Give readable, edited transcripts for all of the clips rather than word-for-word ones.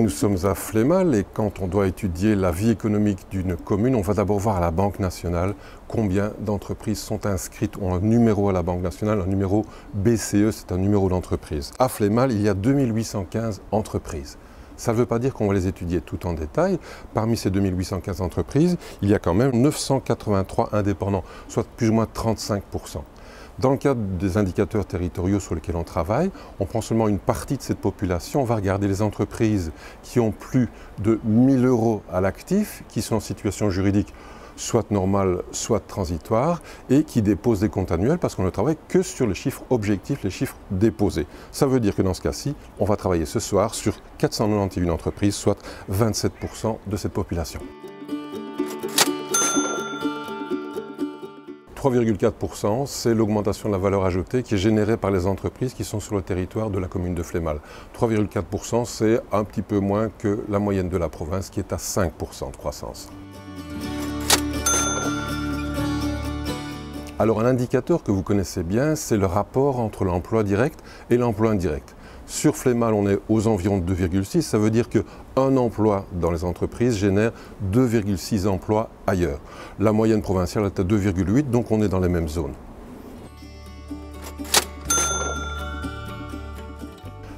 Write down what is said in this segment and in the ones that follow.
Nous sommes à Flémal et quand on doit étudier la vie économique d'une commune, on va d'abord voir à la Banque nationale combien d'entreprises sont inscrites, ont un numéro à la Banque nationale, un numéro BCE, c'est un numéro d'entreprise. À Flémal, il y a 2815 entreprises. Ça ne veut pas dire qu'on va les étudier toutes en détail. Parmi ces 2815 entreprises, il y a quand même 983 indépendants, soit plus ou moins 35%. Dans le cadre des indicateurs territoriaux sur lesquels on travaille, on prend seulement une partie de cette population. On va regarder les entreprises qui ont plus de 1 000 € à l'actif, qui sont en situation juridique soit normale, soit transitoire, et qui déposent des comptes annuels parce qu'on ne travaille que sur les chiffres objectifs, les chiffres déposés. Ça veut dire que dans ce cas-ci, on va travailler ce soir sur 491 entreprises, soit 27% de cette population. 3,4%, c'est l'augmentation de la valeur ajoutée qui est générée par les entreprises qui sont sur le territoire de la commune de Flémal. 3,4%, c'est un petit peu moins que la moyenne de la province qui est à 5% de croissance. Alors un indicateur que vous connaissez bien, c'est le rapport entre l'emploi direct et l'emploi indirect. Sur Flémal, on est aux environs de 2,6, ça veut dire qu'un emploi dans les entreprises génère 2,6 emplois ailleurs. La moyenne provinciale est à 2,8, donc on est dans les mêmes zones.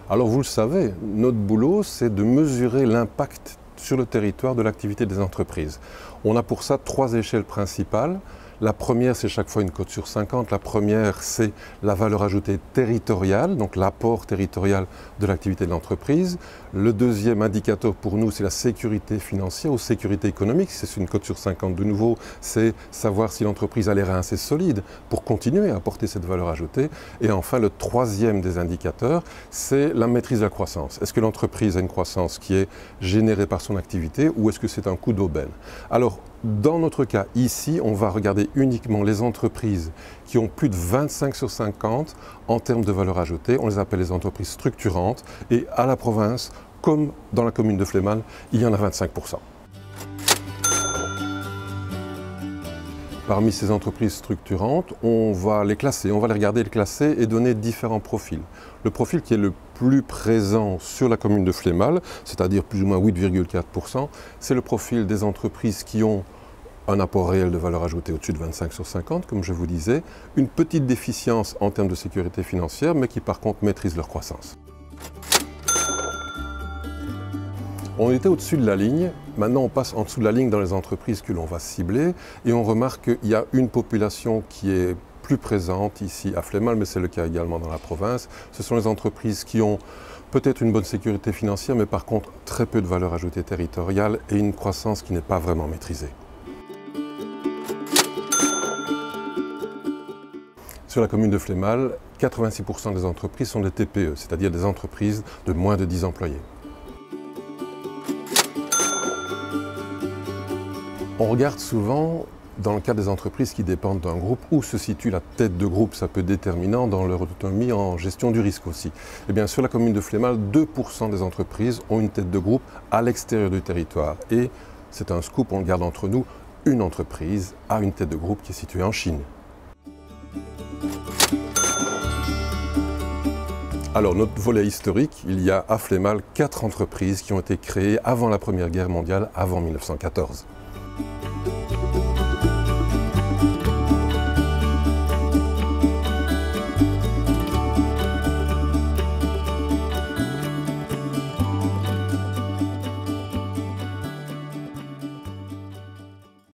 Alors vous le savez, notre boulot, c'est de mesurer l'impact sur le territoire de l'activité des entreprises. On a pour ça 3 échelles principales. La première, c'est chaque fois une cote sur 50. La première, c'est la valeur ajoutée territoriale, donc l'apport territorial de l'activité de l'entreprise. Le deuxième indicateur pour nous, c'est la sécurité financière ou sécurité économique. C'est une cote sur 50 de nouveau, c'est savoir si l'entreprise a les reins assez solides pour continuer à apporter cette valeur ajoutée. Et enfin, le troisième des indicateurs, c'est la maîtrise de la croissance. Est-ce que l'entreprise a une croissance qui est générée par son activité ou est-ce que c'est un coup d'aubaine? Alors, dans notre cas, ici, on va regarder uniquement les entreprises qui ont plus de 25 sur 50 en termes de valeur ajoutée. On les appelle les entreprises structurantes. Et à la province, comme dans la commune de Flémal, il y en a 25%. Parmi ces entreprises structurantes, on va les classer, on va les regarder, les classer et donner différents profils. Le profil qui est le plus présent sur la commune de Flémal, c'est-à-dire plus ou moins 8,4%, c'est le profil des entreprises qui ont un apport réel de valeur ajoutée au-dessus de 25 sur 50, comme je vous disais, une petite déficience en termes de sécurité financière, mais qui par contre maîtrisent leur croissance. On était au-dessus de la ligne, maintenant on passe en dessous de la ligne dans les entreprises que l'on va cibler et on remarque qu'il y a une population qui est plus présente ici à Flémal, mais c'est le cas également dans la province. Ce sont les entreprises qui ont peut-être une bonne sécurité financière, mais par contre très peu de valeur ajoutée territoriale et une croissance qui n'est pas vraiment maîtrisée. Sur la commune de Flémal, 86% des entreprises sont des TPE, c'est-à-dire des entreprises de moins de 10 employés. On regarde souvent, dans le cas des entreprises qui dépendent d'un groupe, où se situe la tête de groupe. Ça peut être déterminant dans leur autonomie en gestion du risque aussi. Eh bien, sur la commune de Flémal, 2% des entreprises ont une tête de groupe à l'extérieur du territoire. Et c'est un scoop, on le garde entre nous, une entreprise a une tête de groupe qui est située en Chine. Alors, notre volet historique, il y a à Flémal 4 entreprises qui ont été créées avant la Première Guerre mondiale, avant 1914.